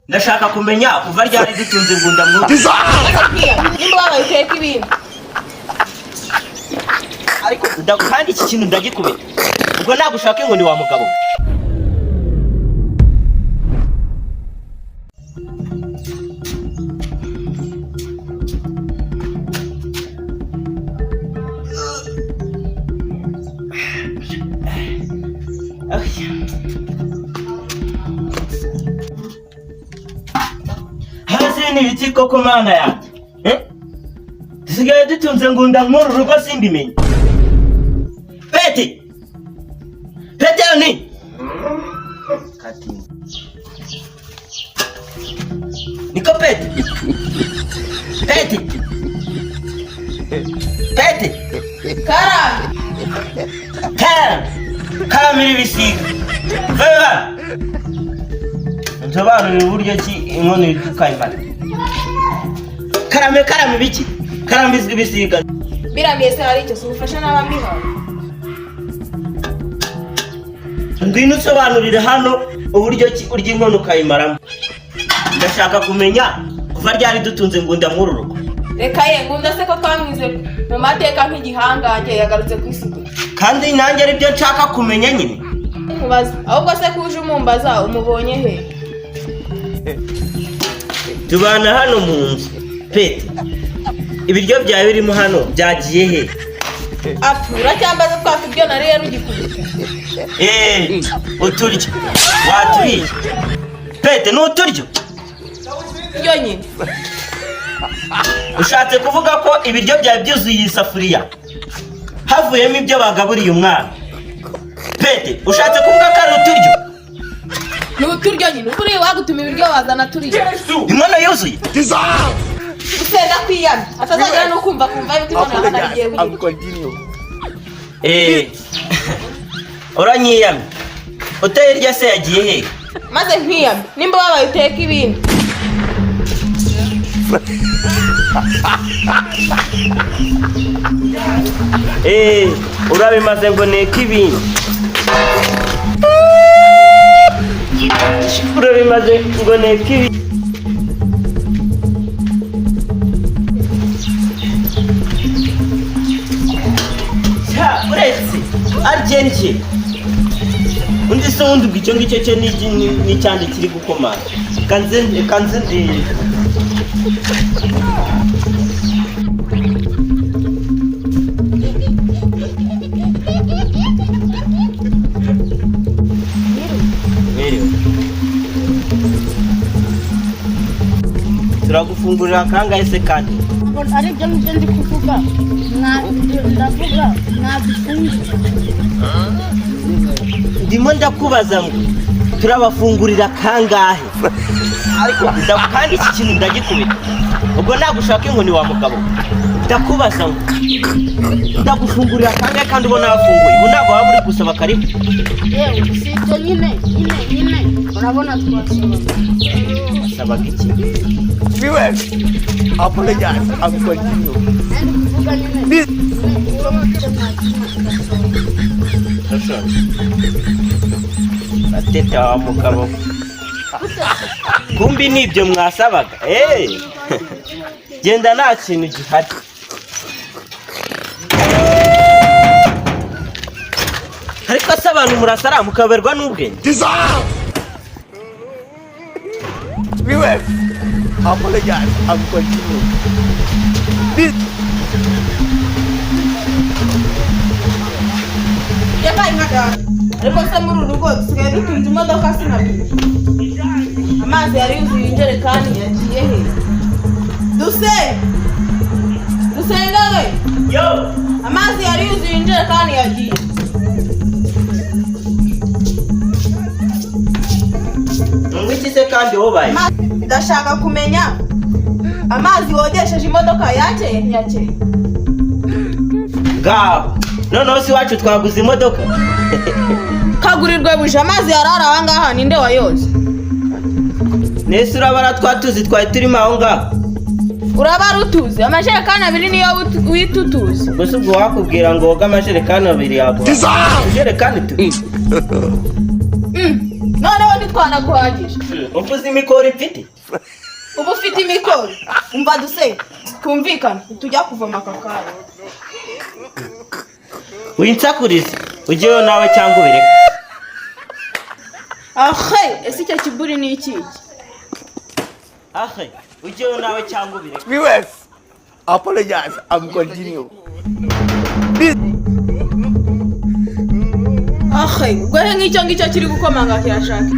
ndashaka kumenya kuva ryari dutunze ingunda mu nimba wabayiteka ibintu ariko kandi iki kintu ndagikubita ubwo nagushaka ngo ni wa mugabo ni ibiki koko mana yanjye dusigaye dutunze ngunda nk'uru rugo simbimenye Peti ni kati niko Peti kara miri bisiga veva nsobanurira uburyo ki inkono ikayimara karame biki karambizwe ibisiga birambiye se hari icyo sufasha n'abambiho ngwino usobanurire hano uburyo ki urya inkono ukayimaramo ndashaka kumenya kuva ryari dutunze ngunda muri rugo reka ye ngunda se ko twamwize mu mateka nk'igihangange yagarutse ku isi kandi nanjye ari byo nshaka kumenya nyine mubaza ahubwo se kuje umumbaza umubonye he tubana hano mu nzu Peti ibiryo byawe birimo hano byagiye he apfura cyangwa se twaka ibyo nari yarugikubita uturyo waturiye Peti n'uturyo yo nyine ushatse kuvuga ko ibiryo byawe byuzuye iyi safuriya havuyemo ibyo bagaburiye umwana Peti ushatse kuvuga ko ari uturyo n'uturyo nyine ukuriye wagutuma ibiryo wazana turiye inkono yuzuye usenda kwiyana atazagera no kumva yuko inkono hano igiye buri uranyiyamye utayirya se yagiye he maze nkiyamye nimba wabaye uteka ibintu urabimaze ngo neka ibintu urabimaze ngo neka ibintu uretse aryenje undi se wundi ubwo icyo ngicyo cyo n'icyandi kiri gukomanga kanze ndende turagufungurira kangahe se kandi ari byo ndi kuvuga ndavuga ndimo ndakubaza ngo turabafungurira kangahe ariko kandi iki kintu ndagikubita ubwo nagushaka ngo ni wa mugabo ndakubaza ngo ndagufungurira kangahe kandi ubona wafunguye ubu ntabwo waba uri gusaba karibu yewe si ibyo nyine urabona twasabaga iki viewers apologize I'm continue ateta wa mugabo kumbi nibyo mwasabaga genda nta kintu gihari ariko se abantu murasara mukaberwa n'ubwenge viewers apologize I'm continue yabaye nk'agahanga ariko se muri uru rugo dusigaye dutunze imodoka sinabiri amazi yari yuzuye injerekani yagiye he dusengawe amazi yari yuzuye injerekani yagiye iki se kandi wobaye ndashaka kumenya amazi wogesheje imodoka yakeye ntiyakeye ngaho noneho si iwacu twaguze imodoka kagurirwe buje amazi yarara aha ngaha ninde wayoze nese urabara twatuzi twari turimo aho ngaho urabara utuzi amajerekani abiri niyo wita utuzi gusa ubwo wakubwira ngo woga amajerekani abiri yaguha ijerekani tu noneho ntitwanaguhagije Uvuze imikoro mfite? Ubu ufite imikoro? Umva duse, twumvikana, tujya kuvoma kakara. Winsakurize, ujyeyo nawe cyangwa ubireke. Ese icyo kiburi ni iki? Ujyeyo nawe cyangwa ubireke. Viewers, apologize, I'm continue. Ubwo nk'icyo ngicyo kiri gukomanga kirashaka.